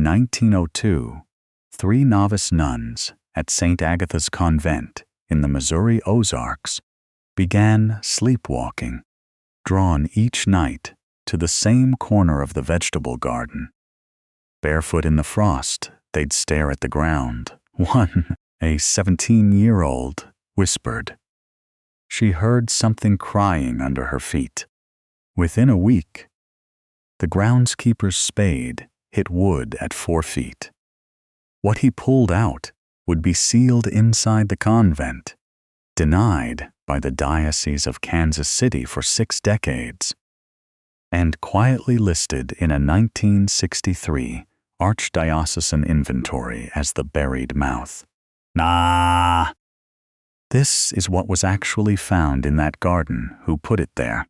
1902, 3 novice nuns at St. Agatha's Convent in the Missouri Ozarks began sleepwalking, drawn each night to the same corner of the vegetable garden. Barefoot in the frost, they'd stare at the ground. One, a 17-year-old, whispered. She heard something crying under her feet. Within a week, the groundskeeper's spade hit wood at 4 feet. What he pulled out would be sealed inside the convent, denied by the Diocese of Kansas City for 6 decades, and quietly listed in a 1963 Archdiocesan inventory as the buried mouth. Nah! This is what was actually found in that garden, who put it there,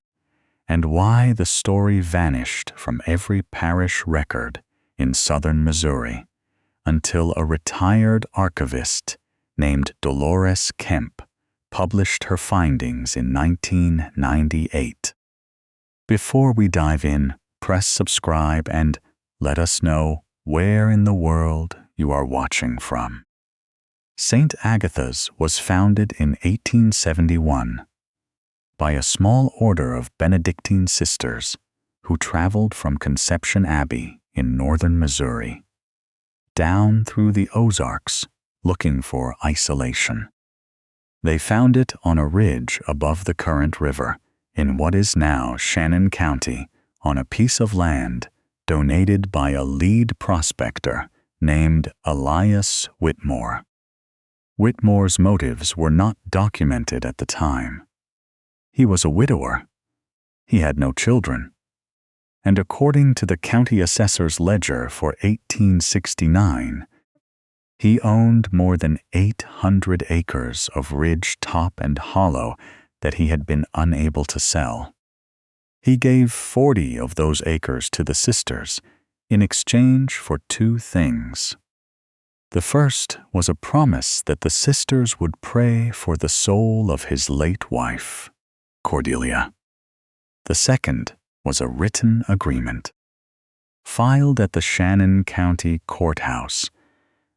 and why the story vanished from every parish record in southern Missouri until a retired archivist named Dolores Kemp published her findings in 1998. Before we dive in, press subscribe and let us know where in the world you are watching from. St. Agatha's was founded in 1871 by a small order of Benedictine sisters who traveled from Conception Abbey in northern Missouri down through the Ozarks looking for isolation. They found it on a ridge above the current river in what is now Shannon County on a piece of land donated by a lead prospector named Elias Whitmore. Whitmore's motives were not documented at the time. He was a widower. He had no children. And according to the county assessor's ledger for 1869, he owned more than 800 acres of ridge top and hollow that he had been unable to sell. He gave 40 of those acres to the sisters in exchange for 2 things. The first was a promise that the sisters would pray for the soul of his late wife, Cordelia. The second was a written agreement, filed at the Shannon County Courthouse,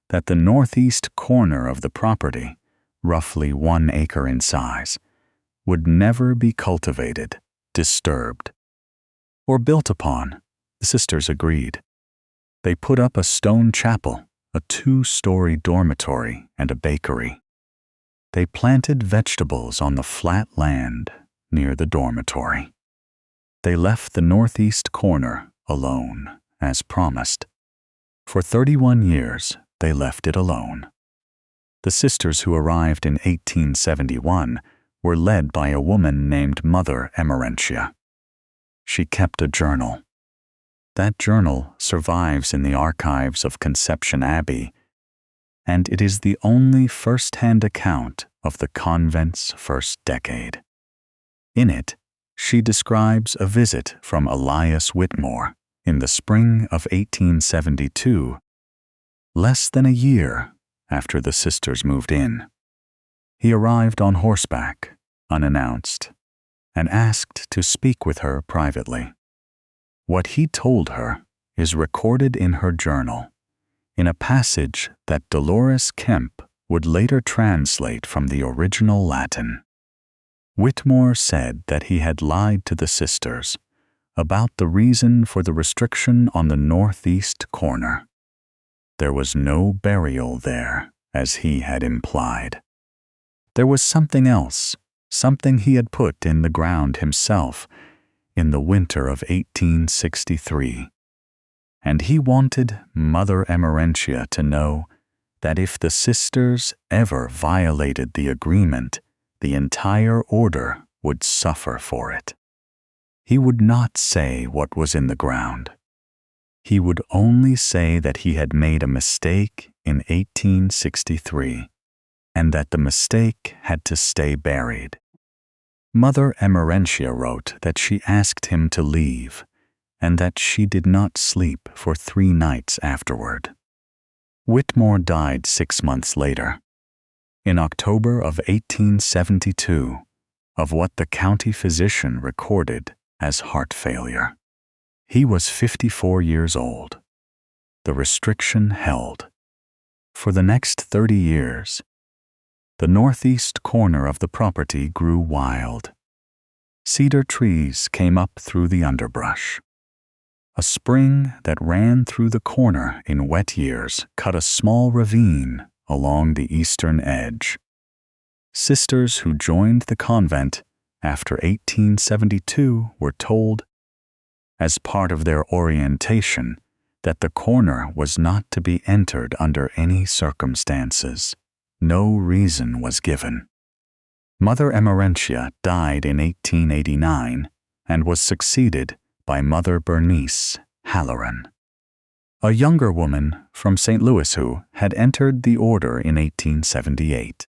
that the northeast corner of the property, roughly 1 acre in size, would never be cultivated, disturbed, or built upon. The sisters agreed. They put up a stone chapel, a 2-story dormitory, and a bakery. They planted vegetables on the flat land near the dormitory. They left the northeast corner alone, as promised. For 31 years, they left it alone. The sisters who arrived in 1871 were led by a woman named Mother Emerentia. She kept a journal. That journal survives in the archives of Conception Abbey, and it is the only first-hand account of the convent's first decade. In it, she describes a visit from Elias Whitmore in the spring of 1872, less than a year after the sisters moved in. He arrived on horseback, unannounced, and asked to speak with her privately. What he told her is recorded in her journal, in a passage that Dolores Kemp would later translate from the original Latin. Whitmore said that he had lied to the sisters about the reason for the restriction on the northeast corner. There was no burial there, as he had implied. There was something else, something he had put in the ground himself in the winter of 1863. And he wanted Mother Emerentia to know that if the sisters ever violated the agreement, the entire order would suffer for it. He would not say what was in the ground. He would only say that he had made a mistake in 1863, and that the mistake had to stay buried. Mother Emerentia wrote that she asked him to leave, and that she did not sleep for 3 nights afterward. Whitmore died 6 months later, in October of 1872, of what the county physician recorded as heart failure. He was 54 years old. the restriction held. For the next 30 years, the northeast corner of the property grew wild. Cedar trees came up through the underbrush. A spring that ran through the corner in wet years cut a small ravine along the eastern edge. Sisters who joined the convent after 1872 were told, as part of their orientation, that the corner was not to be entered under any circumstances. No reason was given. Mother Emerentia died in 1889 and was succeeded by Mother Bernice Halloran, a younger woman from St. Louis who had entered the order in 1878.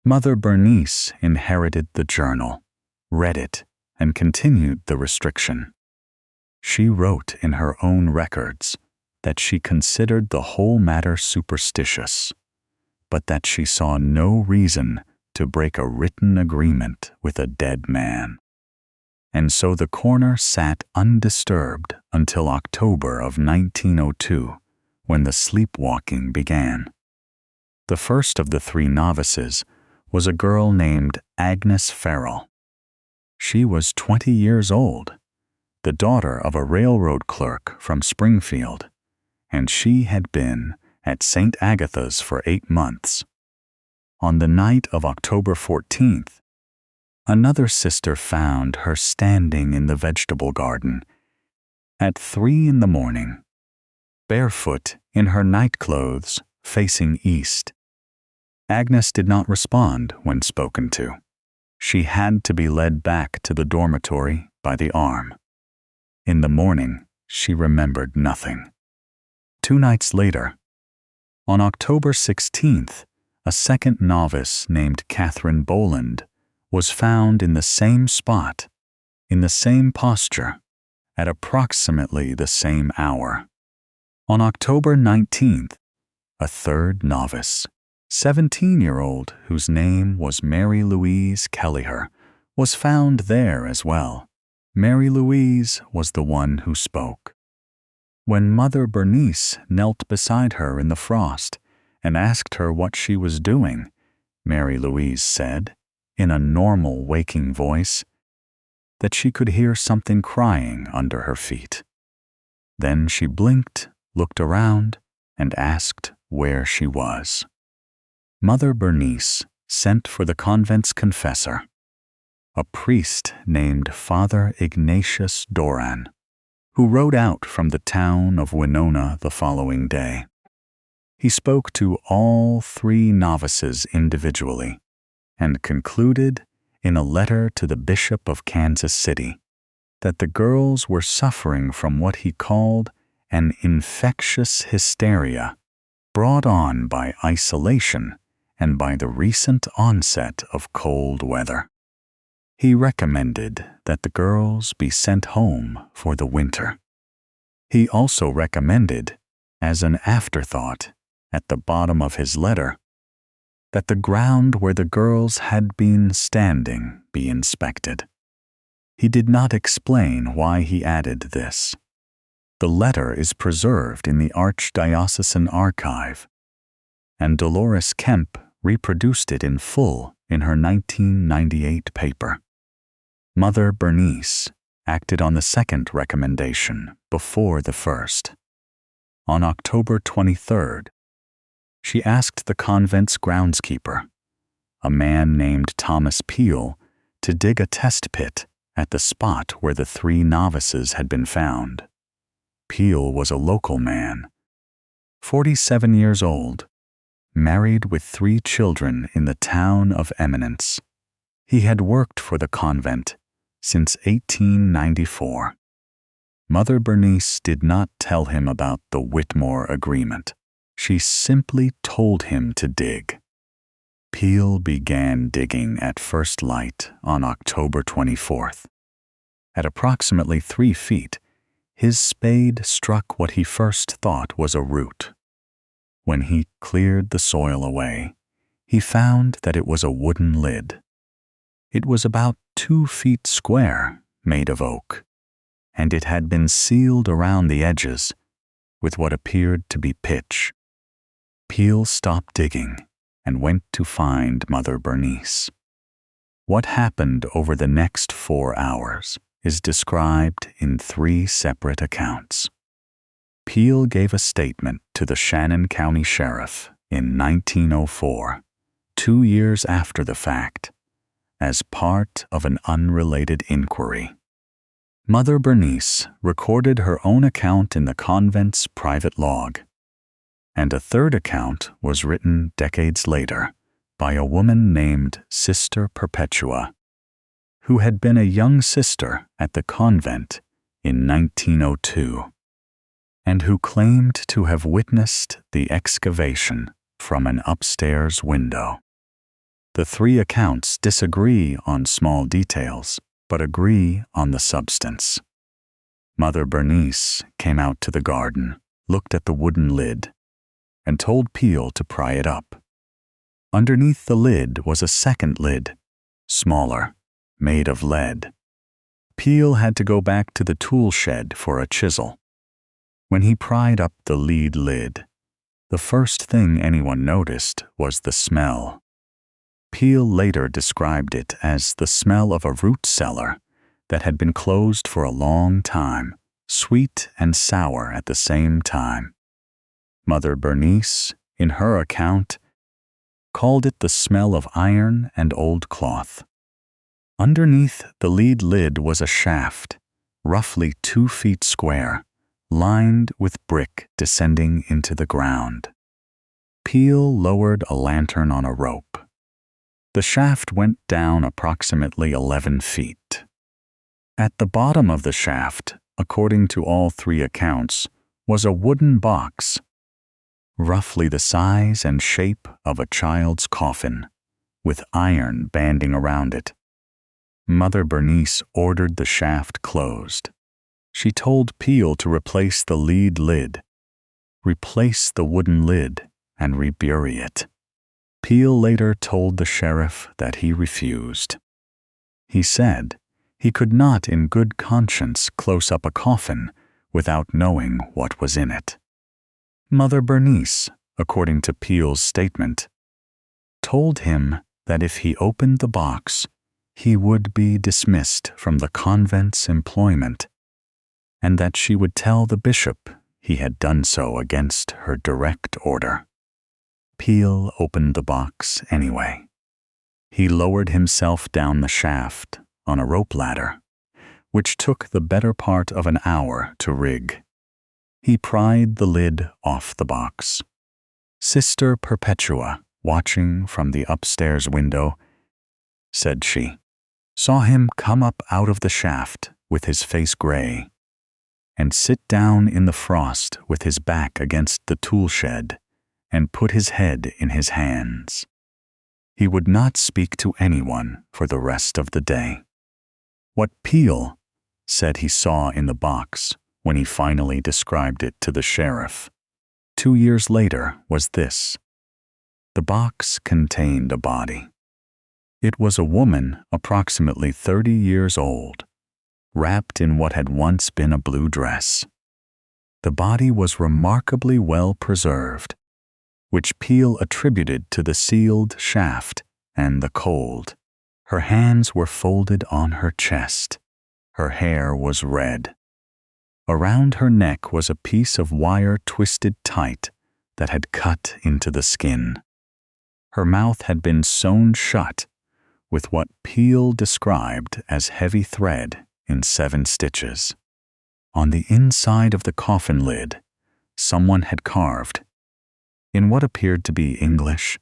Mother Bernice inherited the journal, read it, and continued the restriction. She wrote in her own records that she considered the whole matter superstitious, but that she saw no reason to break a written agreement with a dead man. And so the corner sat undisturbed until October of 1902, when the sleepwalking began. The first of the 3 novices was a girl named Agnes Farrell. She was 20 years old, the daughter of a railroad clerk from Springfield, and she had been at St. Agatha's for 8 months. On the night of October 14th, another sister found her standing in the vegetable garden at 3 in the morning, barefoot in her nightclothes facing east. Agnes did not respond when spoken to. She had to be led back to the dormitory by the arm. In the morning, she remembered nothing. 2 nights later, on October 16th, a second novice named Catherine Boland was found in the same spot, in the same posture, at approximately the same hour. On October 19th, a third novice, 17-year-old whose name was Mary Louise Kelliher, was found there as well. Mary Louise was the one who spoke. When Mother Bernice knelt beside her in the frost and asked her what she was doing, Mary Louise said, in a normal waking voice, that she could hear something crying under her feet. Then she blinked, looked around, and asked where she was. Mother Bernice sent for the convent's confessor, a priest named Father Ignatius Doran, who rode out from the town of Winona the following day. He spoke to all 3 novices individually and concluded in a letter to the Bishop of Kansas City that the girls were suffering from what he called an infectious hysteria brought on by isolation and by the recent onset of cold weather. He recommended that the girls be sent home for the winter. He also recommended, as an afterthought at the bottom of his letter, that the ground where the girls had been standing be inspected. He did not explain why he added this. The letter is preserved in the Archdiocesan Archive, and Dolores Kemp reproduced it in full in her 1998 paper. Mother Bernice acted on the second recommendation before the first. On October 23rd, she asked the convent's groundskeeper, a man named Thomas Peel, to dig a test pit at the spot where the 3 novices had been found. Peel was a local man, 47 years old, married with 3 children in the town of Eminence. He had worked for the convent since 1894. Mother Bernice did not tell him about the Whitmore Agreement. She simply told him to dig. Peel began digging at first light on October 24th. At approximately 3 feet, his spade struck what he first thought was a root. When he cleared the soil away, he found that it was a wooden lid. It was about 2 feet square, made of oak, and it had been sealed around the edges with what appeared to be pitch. Peel stopped digging and went to find Mother Bernice. What happened over the next 4 hours is described in 3 separate accounts. Peel gave a statement to the Shannon County Sheriff in 1904, 2 years after the fact, as part of an unrelated inquiry. Mother Bernice recorded her own account in the convent's private log, and a third account was written decades later by a woman named Sister Perpetua, who had been a young sister at the convent in 1902, and who claimed to have witnessed the excavation from an upstairs window. The 3 accounts disagree on small details, but agree on the substance. Mother Bernice came out to the garden, looked at the wooden lid, and told Peel to pry it up. Underneath the lid was a second lid, smaller, made of lead. Peel had to go back to the tool shed for a chisel. When he pried up the lead lid, the first thing anyone noticed was the smell. Peel later described it as the smell of a root cellar that had been closed for a long time, sweet and sour at the same time. Mother Bernice, in her account, called it the smell of iron and old cloth. Underneath the lead lid was a shaft, roughly 2 feet square, lined with brick descending into the ground. Peel lowered a lantern on a rope. The shaft went down approximately 11 feet. At the bottom of the shaft, according to all 3 accounts, was a wooden box, roughly the size and shape of a child's coffin, with iron banding around it. Mother Bernice ordered the shaft closed. She told Peel to replace the lead lid, replace the wooden lid, and rebury it. Peel later told the sheriff that he refused. He said he could not in good conscience close up a coffin without knowing what was in it. Mother Bernice, according to Peel's statement, told him that if he opened the box, he would be dismissed from the convent's employment, and that she would tell the bishop he had done so against her direct order. Peel opened the box anyway. He lowered himself down the shaft on a rope ladder, which took the better part of an hour to rig. He pried the lid off the box. Sister Perpetua, watching from the upstairs window, said she saw him come up out of the shaft with his face gray and sit down in the frost with his back against the tool shed and put his head in his hands. He would not speak to anyone for the rest of the day. What Peel said he saw in the box when he finally described it to the sheriff 2 years later was this. The box contained a body. It was a woman approximately 30 years old, wrapped in what had once been a blue dress. The body was remarkably well preserved, which Peel attributed to the sealed shaft and the cold. Her hands were folded on her chest. Her hair was red. Around her neck was a piece of wire twisted tight that had cut into the skin. Her mouth had been sewn shut with what Peel described as heavy thread in 7 stitches. On the inside of the coffin lid, someone had carved, in what appeared to be English,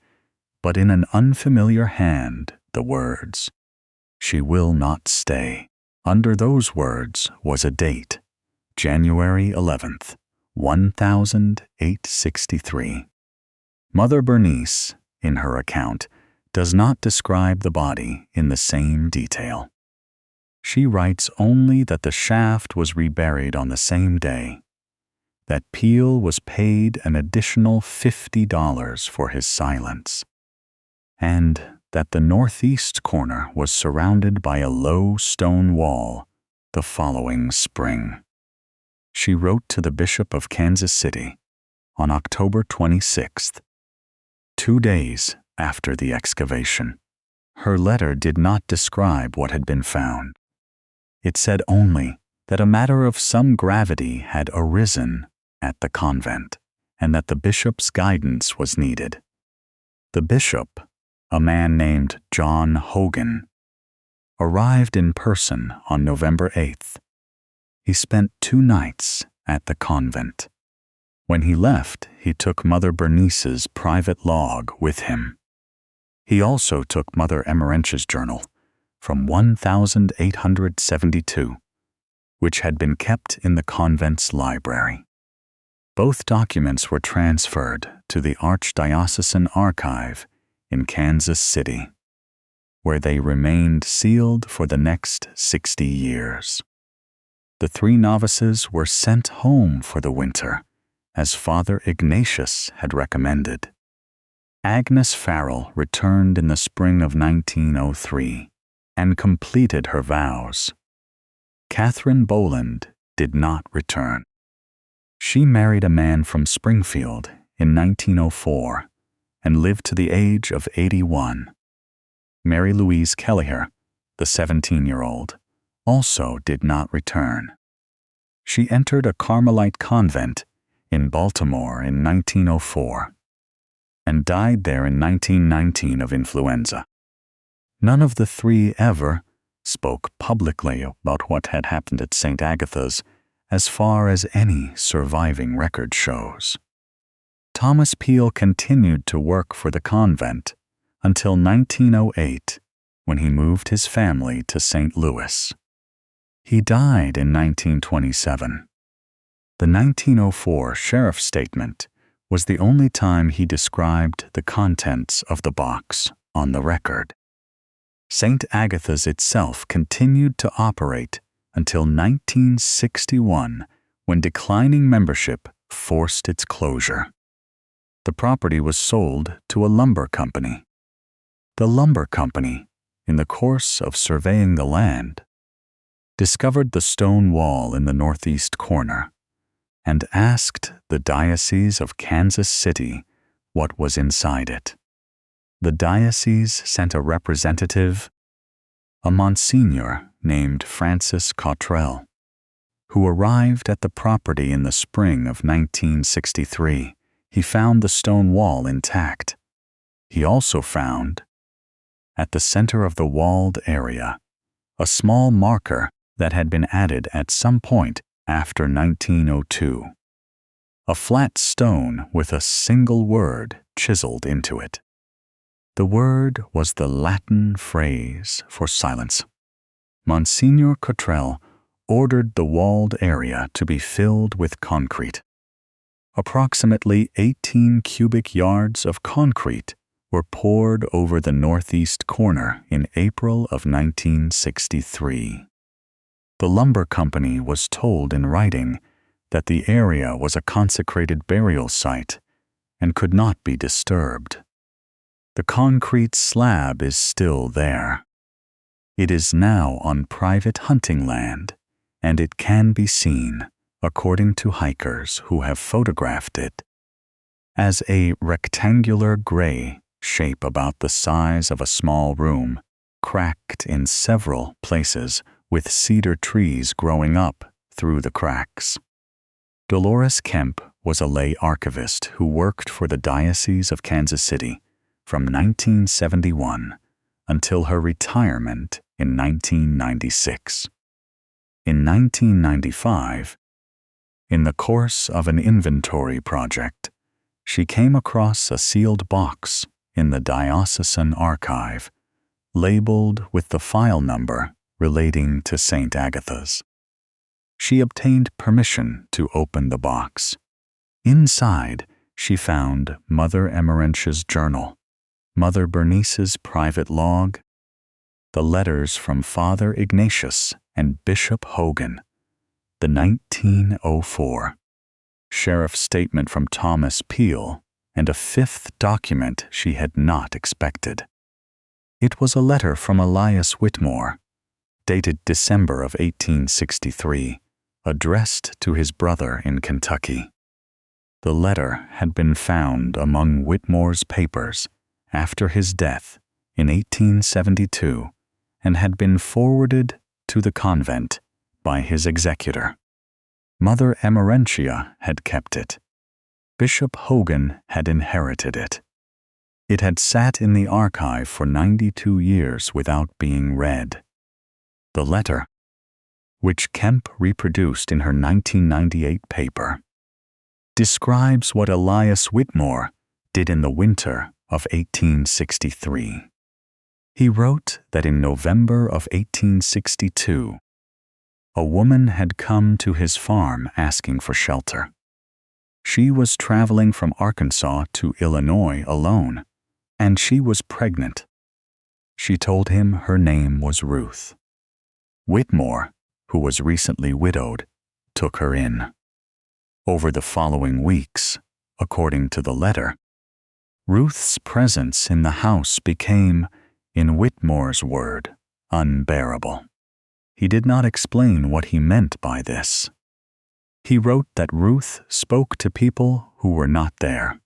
but in an unfamiliar hand, the words, "She will not stay." Under those words was a date, January 11th, 1863. Mother Bernice, in her account, does not describe the body in the same detail. She writes only that the shaft was reburied on the same day, that Peel was paid an additional $50 for his silence, and that the northeast corner was surrounded by a low stone wall the following spring. she wrote to the Bishop of Kansas City on October 26th, 2 days after the excavation. Her letter did not describe what had been found. It said only that a matter of some gravity had arisen at the convent and that the bishop's guidance was needed. The bishop, a man named John Hogan, arrived in person on November 8th. He spent 2 nights at the convent. When he left, he took Mother Bernice's private log with him. He also took Mother Emerentia's journal from 1872, which had been kept in the convent's library. Both documents were transferred to the Archdiocesan Archive in Kansas City, where they remained sealed for the next 60 years. The 3 novices were sent home for the winter, as Father Ignatius had recommended. Agnes Farrell returned in the spring of 1903 and completed her vows. Catherine Boland did not return. She married a man from Springfield in 1904 and lived to the age of 81. Mary Louise Kelleher, the 17-year-old, also did not return. She entered a Carmelite convent in Baltimore in 1904 and died there in 1919 of influenza. None of the 3 ever spoke publicly about what had happened at St. Agatha's, as far as any surviving record shows. Thomas Peel continued to work for the convent until 1908, when he moved his family to St. Louis. He died in 1927. The 1904 sheriff's statement was the only time he described the contents of the box on the record. St. Agatha's itself continued to operate until 1961, when declining membership forced its closure. The property was sold to a lumber company. The lumber company, in the course of surveying the land, discovered the stone wall in the northeast corner and asked the Diocese of Kansas City what was inside it. The diocese sent a representative, a Monsignor named Francis Cottrell, who arrived at the property in the spring of 1963. He found the stone wall intact. He also found, at the center of the walled area, a small marker that had been added at some point after 1902. A flat stone with a single word chiseled into it. The word was the Latin phrase for silence. Monsignor Cottrell ordered the walled area to be filled with concrete. Approximately 18 cubic yards of concrete were poured over the northeast corner in April of 1963. The lumber company was told in writing that the area was a consecrated burial site and could not be disturbed. The concrete slab is still there. It is now on private hunting land, and it can be seen, according to hikers who have photographed it, as a rectangular gray shape about the size of a small room, cracked in several places with cedar trees growing up through the cracks. Dolores Kemp was a lay archivist who worked for the Diocese of Kansas City from 1971 until her retirement in 1996. In 1995, in the course of an inventory project, she came across a sealed box in the diocesan archive, labeled with the file number relating to St. Agatha's. She obtained permission to open the box. Inside, she found Mother Emerentia's journal, Mother Bernice's private log, the letters from Father Ignatius and Bishop Hogan, the 1904 sheriff's statement from Thomas Peel, and a 5th document she had not expected. It was a letter from Elias Whitmore, dated December of 1863, addressed to his brother in Kentucky. The letter had been found among Whitmore's papers after his death in 1872 and had been forwarded to the convent by his executor. Mother Emerentia had kept it. Bishop Hogan had inherited it. It had sat in the archive for 92 years without being read. The letter, which Kemp reproduced in her 1998 paper, describes what Elias Whitmore did in the winter of 1863. He wrote that in November of 1862, a woman had come to his farm asking for shelter. She was traveling from Arkansas to Illinois alone, and she was pregnant. She told him her name was Ruth. Whitmore, who was recently widowed, took her in. Over the following weeks, according to the letter, Ruth's presence in the house became, in Whitmore's word, unbearable. He did not explain what he meant by this. He wrote that Ruth spoke to people who were not there.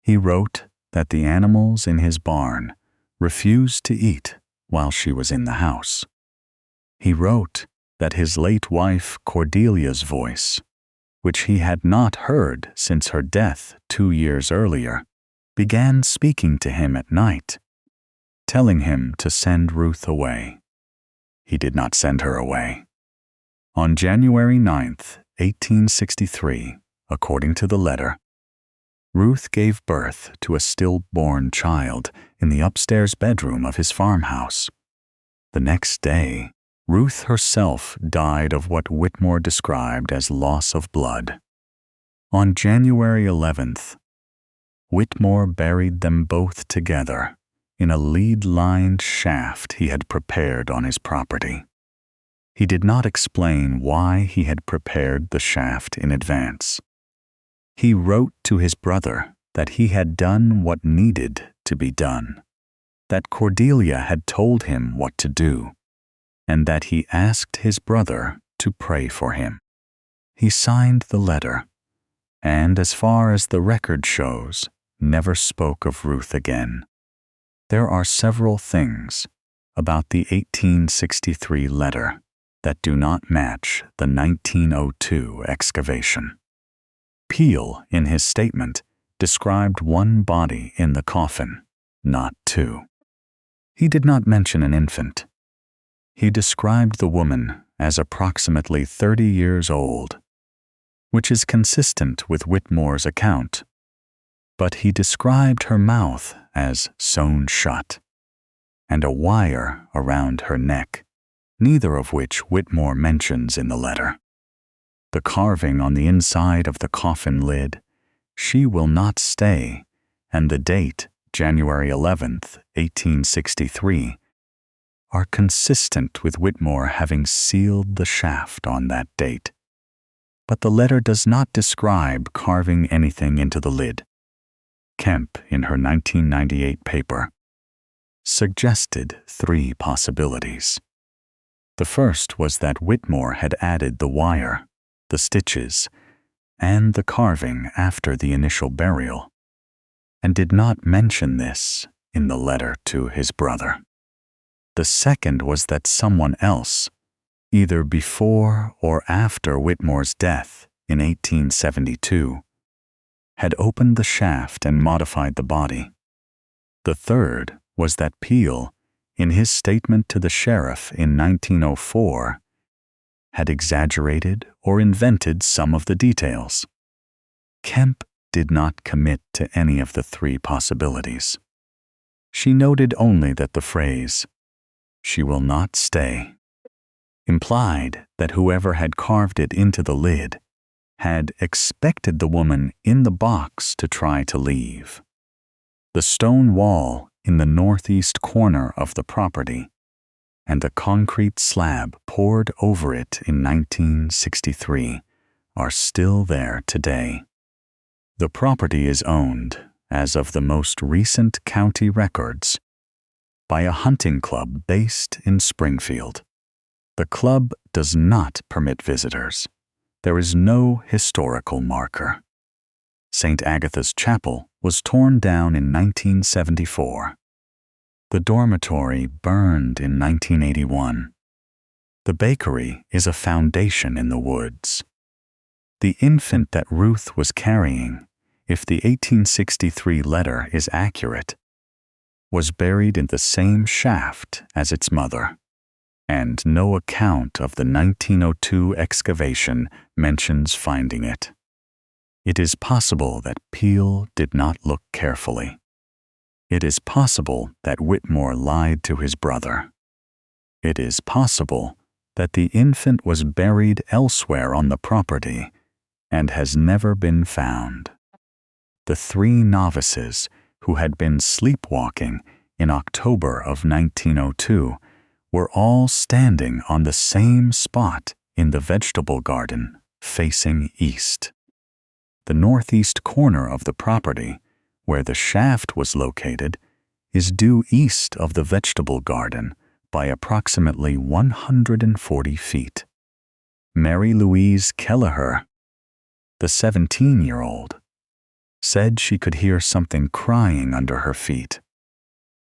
He wrote that the animals in his barn refused to eat while she was in the house. He wrote that his late wife Cordelia's voice, which he had not heard since her death 2 years earlier, began speaking to him at night, telling him to send Ruth away. He did not send her away. On January 9th, 1863, according to the letter, Ruth gave birth to a stillborn child in the upstairs bedroom of his farmhouse. The next day, Ruth herself died of what Whitmore described as loss of blood. On January 11th, Whitmore buried them both together in a lead-lined shaft he had prepared on his property. He did not explain why he had prepared the shaft in advance. He wrote to his brother that he had done what needed to be done, that Cordelia had told him what to do, and that he asked his brother to pray for him. He signed the letter, and as far as the record shows, never spoke of Ruth again. There are several things about the 1863 letter that do not match the 1902 excavation. Peel, in his statement, described one body in the coffin, not two. He did not mention an infant. He described the woman as approximately 30 years old, which is consistent with Whitmore's account, but he described her mouth as sewn shut, and a wire around her neck, neither of which Whitmore mentions in the letter. The carving on the inside of the coffin lid, "She will not stay," and the date, January 11th, 1863, are consistent with Whitmore having sealed the shaft on that date. But the letter does not describe carving anything into the lid. Kemp, in her 1998 paper, suggested 3 possibilities. The first was that Whitmore had added the wire, the stitches, and the carving after the initial burial, and did not mention this in the letter to his brother. The second was that someone else, either before or after Whitmore's death in 1872, had opened the shaft and modified the body. The third was that Peel, in his statement to the sheriff in 1904, had exaggerated or invented some of the details. Kemp did not commit to any of the 3 possibilities. She noted only that the phrase, "She will not stay," implied that whoever had carved it into the lid had expected the woman in the box to try to leave. The stone wall in the northeast corner of the property and the concrete slab poured over it in 1963 are still there today. The property is owned, as of the most recent county records, by a hunting club based in Springfield. The club does not permit visitors. There is no historical marker. St. Agatha's Chapel was torn down in 1974. The dormitory burned in 1981. The bakery is a foundation in the woods. The infant that Ruth was carrying, if the 1863 letter is accurate, was buried in the same shaft as its mother, and no account of the 1902 excavation mentions finding it. It is possible that Peel did not look carefully. It is possible that Whitmore lied to his brother. It is possible that the infant was buried elsewhere on the property and has never been found. The 3 novices who had been sleepwalking in October of 1902 were all standing on the same spot in the vegetable garden facing east. The northeast corner of the property, where the shaft was located, is due east of the vegetable garden by approximately 140 feet. Mary Louise Kelleher, the 17-year-old, said she could hear something crying under her feet.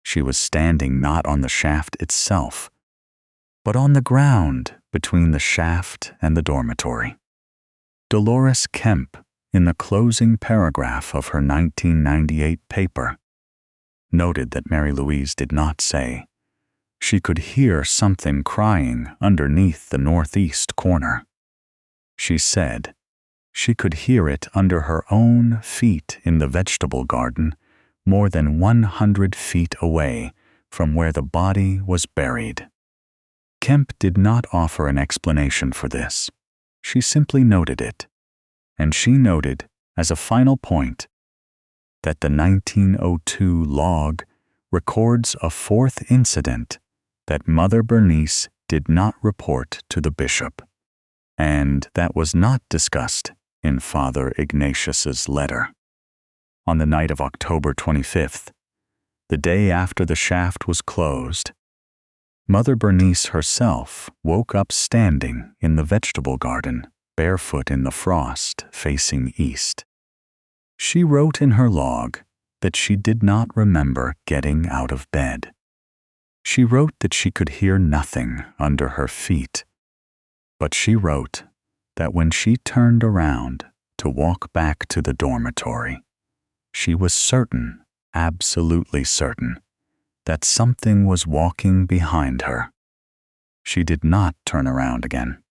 She was standing not on the shaft itself, but on the ground between the shaft and the dormitory. Dolores Kemp, in the closing paragraph of her 1998 paper, noted that Mary Louise did not say, she could hear something crying underneath the northeast corner. She said she could hear it under her own feet in the vegetable garden, more than 100 feet away from where the body was buried. Kemp did not offer an explanation for this. She simply noted it, and she noted, as a final point, that the 1902 log records a 4th incident that Mother Bernice did not report to the bishop, and that was not discussed in Father Ignatius's letter. On the night of October 25th, the day after the shaft was closed, Mother Bernice herself woke up standing in the vegetable garden, barefoot in the frost, facing east. She wrote in her log that she did not remember getting out of bed. She wrote that she could hear nothing under her feet, but she wrote that when she turned around to walk back to the dormitory, she was certain, absolutely certain, that something was walking behind her. She did not turn around again.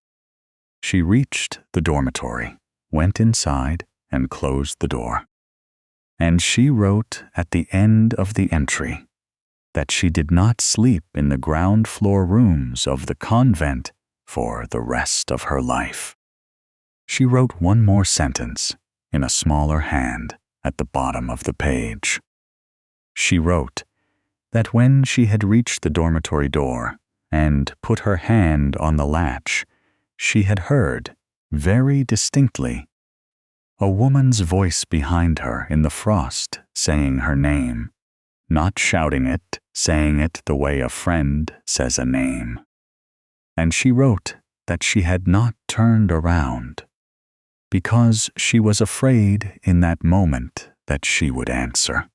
She reached the dormitory, went inside, and closed the door. And she wrote at the end of the entry that she did not sleep in the ground floor rooms of the convent for the rest of her life. She wrote one more sentence in a smaller hand at the bottom of the page. She wrote that when she had reached the dormitory door and put her hand on the latch, she had heard, very distinctly, a woman's voice behind her in the frost saying her name, not shouting it, saying it the way a friend says a name. And she wrote that she had not turned around because she was afraid in that moment that she would answer.